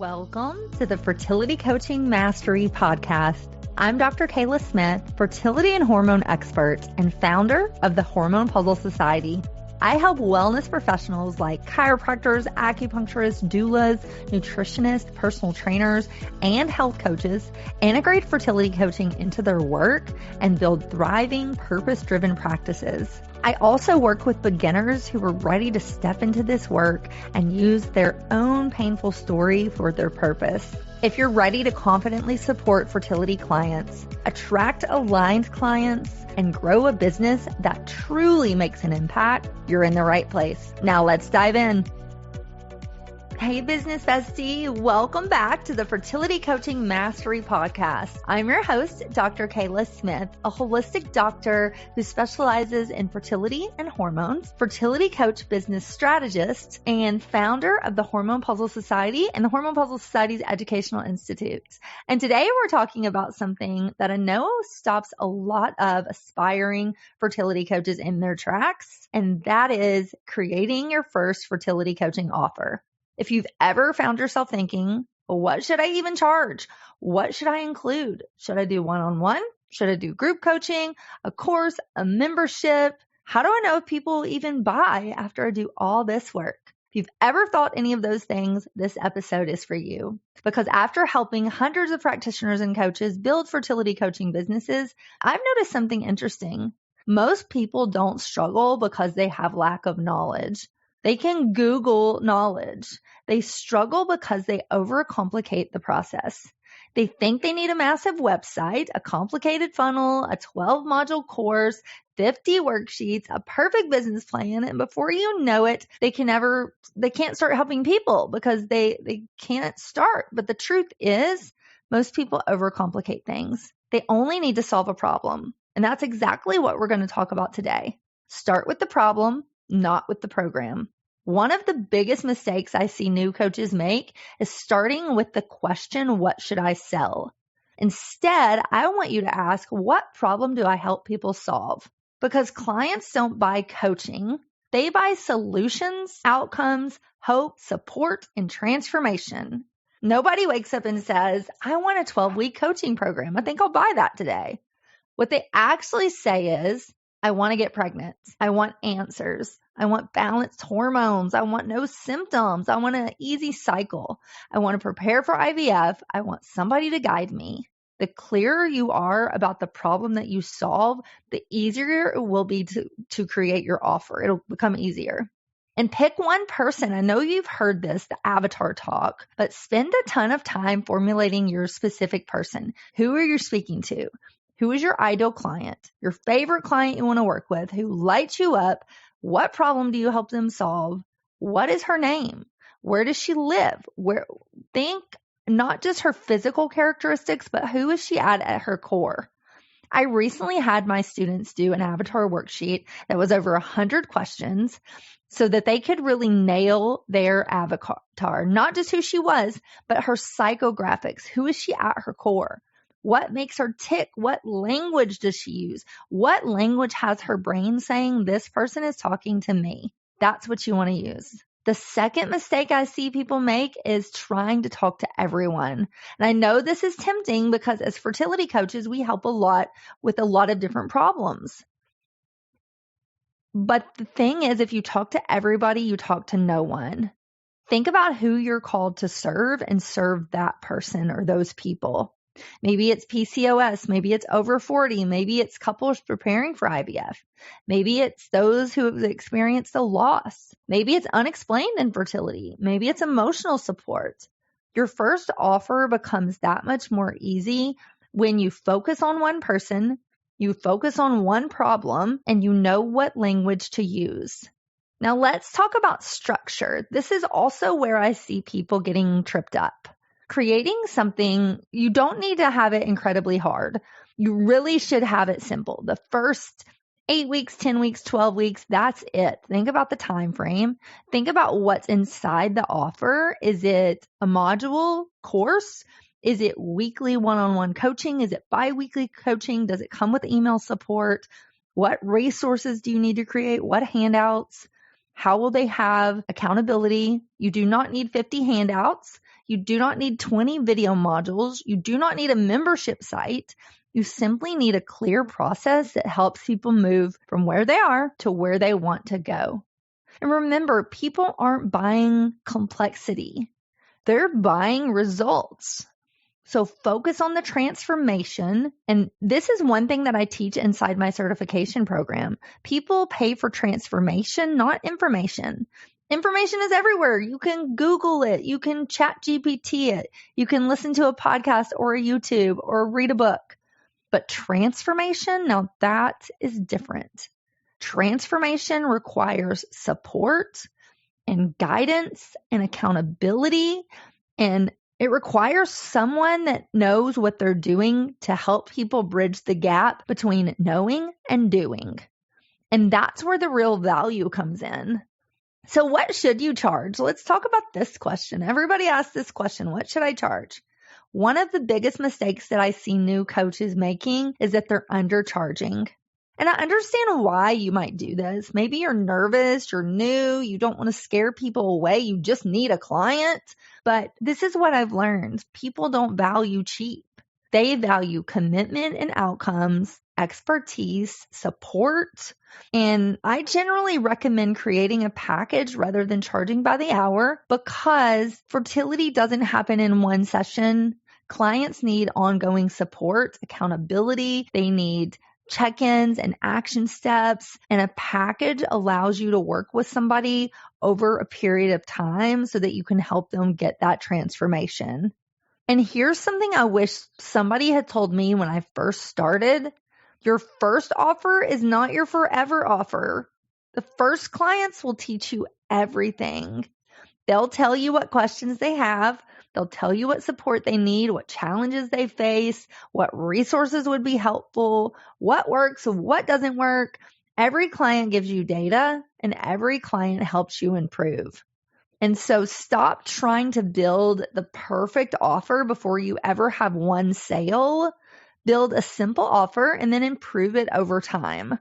Welcome to the Fertility Coaching Mastery Podcast. I'm Dr. Kela Smith, fertility and hormone expert and founder of the Hormone Puzzle Society. I help wellness professionals like chiropractors, acupuncturists, doulas, nutritionists, personal trainers, and health coaches integrate fertility coaching into their work and build thriving, purpose-driven practices. I also work with beginners who are ready to step into this work and use their own painful story for their purpose. If you're ready to confidently support fertility clients, attract aligned clients, and grow a business that truly makes an impact, you're in the right place. Now let's dive in. Hey business bestie, welcome back to the Fertility Coaching Mastery Podcast. I'm your host, Dr. Kela Smith, a holistic doctor who specializes in fertility and hormones, fertility coach, business strategist, and founder of the Hormone Puzzle Society and the Hormone Puzzle Society's Educational Institutes. And today we're talking about something that I know stops a lot of aspiring fertility coaches in their tracks, and that is creating your first fertility coaching offer. If you've ever found yourself thinking, what should I even charge? What should I include? Should I do one-on-one? Should I do group coaching, a course, a membership? How do I know if people even buy after I do all this work? If you've ever thought any of those things, this episode is for you. Because after helping hundreds of practitioners and coaches build fertility coaching businesses, I've noticed something interesting. Most people don't struggle because they have lack of knowledge. They can Google knowledge. They struggle because they overcomplicate the process. They think they need a massive website, a complicated funnel, a 12-module course, 50 worksheets, a perfect business plan, and before you know it, they can't start helping people because they can't start. But the truth is, most people overcomplicate things. They only need to solve a problem. And that's exactly what we're going to talk about today. Start with the problem, not with the program. One of the biggest mistakes I see new coaches make is starting with the question, what should I sell? Instead, I want you to ask, what problem do I help people solve? Because clients don't buy coaching. They buy solutions, outcomes, hope, support, and transformation. Nobody wakes up and says, I want a 12-week coaching program. I think I'll buy that today. What they actually say is, I want to get pregnant. I want answers. I want balanced hormones. I want no symptoms. I want an easy cycle. I want to prepare for IVF. I want somebody to guide me. The clearer you are about the problem that you solve, the easier it will be to create your offer. It'll become easier. And pick one person. I know you've heard this, the avatar talk, but spend a ton of time formulating your specific person. Who are you speaking to? Who is your ideal client? Your favorite client you want to work with? Who lights you up? What problem do you help them solve? What is her name? Where does she live? Think not just her physical characteristics, but who is she at her core? I recently had my students do an avatar worksheet that was over 100 questions so that they could really nail their avatar, not just who she was, but her psychographics. Who is she at her core? What makes her tick? What language does she use? What language has her brain saying, this person is talking to me? That's what you want to use. The second mistake I see people make is trying to talk to everyone. And I know this is tempting because as fertility coaches, we help a lot with a lot of different problems. But the thing is, if you talk to everybody, you talk to no one. Think about who you're called to serve and serve that person or those people. Maybe it's PCOS, maybe it's over 40, maybe it's couples preparing for IVF. Maybe it's those who have experienced a loss. Maybe it's unexplained infertility. Maybe it's emotional support. Your first offer becomes that much more easy when you focus on one person, you focus on one problem, and you know what language to use. Now let's talk about structure. This is also where I see people getting tripped up. Creating something, you don't need to have it incredibly hard. You really should have it simple. The first 8 weeks, 10 weeks, 12 weeks, that's it. Think about the time frame. Think about what's inside the offer. Is it a module course? Is it weekly one-on-one coaching? Is it bi-weekly coaching? Does it come with email support? What resources do you need to create? What handouts? How will they have accountability? You do not need 50 handouts. You do not need 20 video modules. You do not need a membership site. You simply need a clear process that helps people move from where they are to where they want to go. And remember, people aren't buying complexity. They're buying results. So focus on the transformation. And this is one thing that I teach inside my certification program. People pay for transformation, not information. Information is everywhere. You can Google it. You can chat GPT it. You can listen to a podcast or a YouTube or read a book. But transformation, now that is different. Transformation requires support and guidance and accountability, and it requires someone that knows what they're doing to help people bridge the gap between knowing and doing. And that's where the real value comes in. So what should you charge? Let's talk about this question. Everybody asks this question, what should I charge? One of the biggest mistakes that I see new coaches making is that they're undercharging. And I understand why you might do this. Maybe you're nervous, you're new, you don't want to scare people away, you just need a client. But this is what I've learned. People don't value cheap. They value commitment and outcomes, expertise, support. And I generally recommend creating a package rather than charging by the hour because fertility doesn't happen in one session. Clients need ongoing support, accountability. They need check-ins and action steps, and a package allows you to work with somebody over a period of time so that you can help them get that transformation. And here's something I wish somebody had told me when I first started. Your first offer is not your forever offer. The first clients will teach you everything. They'll tell you what questions they have. They'll tell you what support they need, what challenges they face, what resources would be helpful, what works, what doesn't work. Every client gives you data and every client helps you improve. And so stop trying to build the perfect offer before you ever have one sale. Build a simple offer and then improve it over time.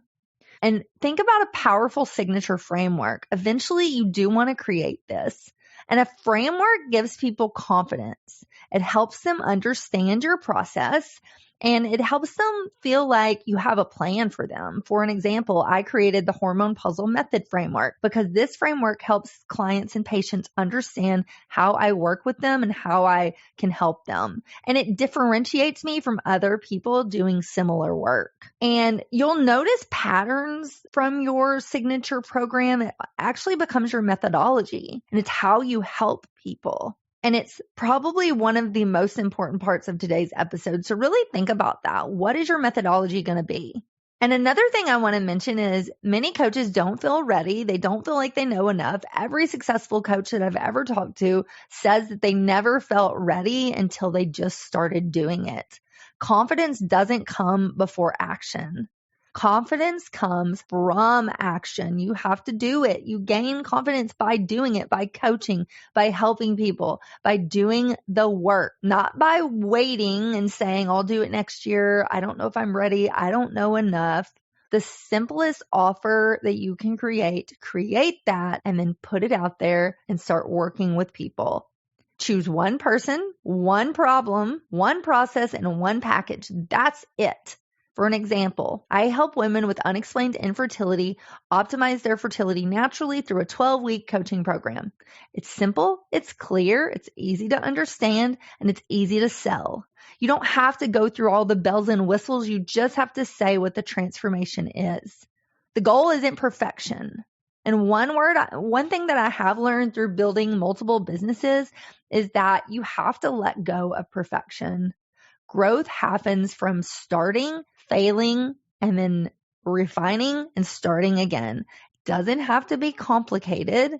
And think about a powerful signature framework. Eventually, you do want to create this. And a framework gives people confidence. It helps them understand your process and it helps them feel like you have a plan for them. For an example, I created the Hormone Puzzle Method Framework because this framework helps clients and patients understand how I work with them and how I can help them. And it differentiates me from other people doing similar work. And you'll notice patterns from your signature program. It actually becomes your methodology and it's how you help people. And it's probably one of the most important parts of today's episode. So really think about that. What is your methodology going to be? And another thing I want to mention is many coaches don't feel ready. They don't feel like they know enough. Every successful coach that I've ever talked to says that they never felt ready until they just started doing it. Confidence doesn't come before action. Confidence comes from action. You have to do it. You gain confidence by doing it, by coaching, by helping people, by doing the work, not by waiting and saying, I'll do it next year. I don't know if I'm ready. I don't know enough. The simplest offer that you can create that and then put it out there and start working with people. Choose one person, one problem, one process, and one package. That's it. For an example, I help women with unexplained infertility optimize their fertility naturally through a 12-week coaching program. It's simple, it's clear, it's easy to understand, and it's easy to sell. You don't have to go through all the bells and whistles. You just have to say what the transformation is. The goal isn't perfection. And one thing that I have learned through building multiple businesses is that you have to let go of perfection. Growth happens from starting, failing, and then refining and starting again. It doesn't have to be complicated.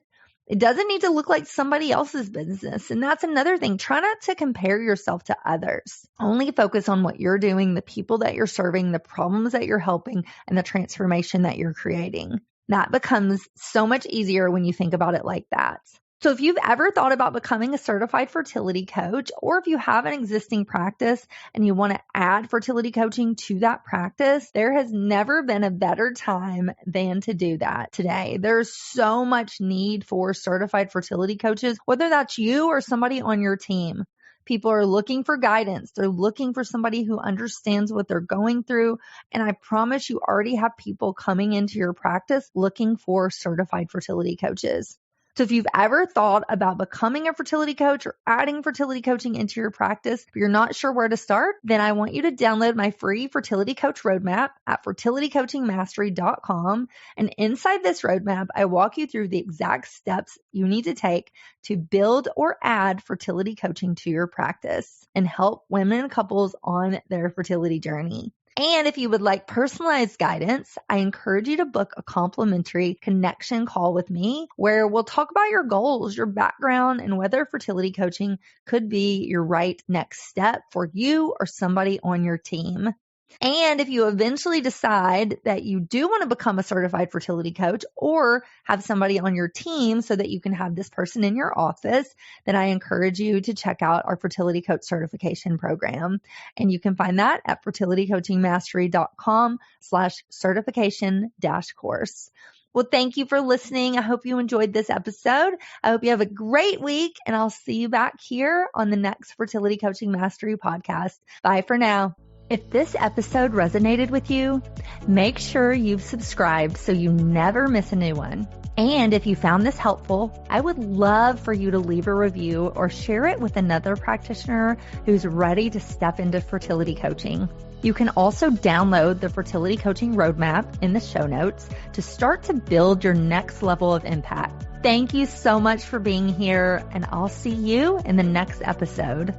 It doesn't need to look like somebody else's business. And that's another thing. Try not to compare yourself to others. Only focus on what you're doing, the people that you're serving, the problems that you're helping, and the transformation that you're creating. That becomes so much easier when you think about it like that. So if you've ever thought about becoming a certified fertility coach, or if you have an existing practice and you want to add fertility coaching to that practice, there has never been a better time than to do that today. There's so much need for certified fertility coaches, whether that's you or somebody on your team. People are looking for guidance. They're looking for somebody who understands what they're going through. And I promise you already have people coming into your practice looking for certified fertility coaches. So if you've ever thought about becoming a fertility coach or adding fertility coaching into your practice, but you're not sure where to start, then I want you to download my free fertility coach roadmap at fertilitycoachingmastery.com. And inside this roadmap, I walk you through the exact steps you need to take to build or add fertility coaching to your practice and help women and couples on their fertility journey. And if you would like personalized guidance, I encourage you to book a complimentary connection call with me where we'll talk about your goals, your background, and whether fertility coaching could be your right next step for you or somebody on your team. And if you eventually decide that you do want to become a certified fertility coach or have somebody on your team so that you can have this person in your office, then I encourage you to check out our fertility coach certification program. And you can find that at fertilitycoachingmastery.com/certification-course. Well, thank you for listening. I hope you enjoyed this episode. I hope you have a great week, and I'll see you back here on the next Fertility Coaching Mastery podcast. Bye for now. If this episode resonated with you, make sure you've subscribed so you never miss a new one. And if you found this helpful, I would love for you to leave a review or share it with another practitioner who's ready to step into fertility coaching. You can also download the Fertility Coaching Roadmap in the show notes to start to build your next level of impact. Thank you so much for being here, and I'll see you in the next episode.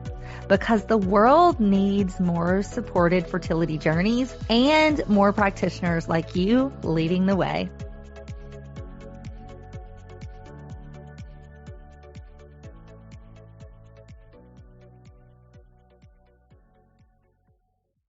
Because the world needs more supported fertility journeys and more practitioners like you leading the way.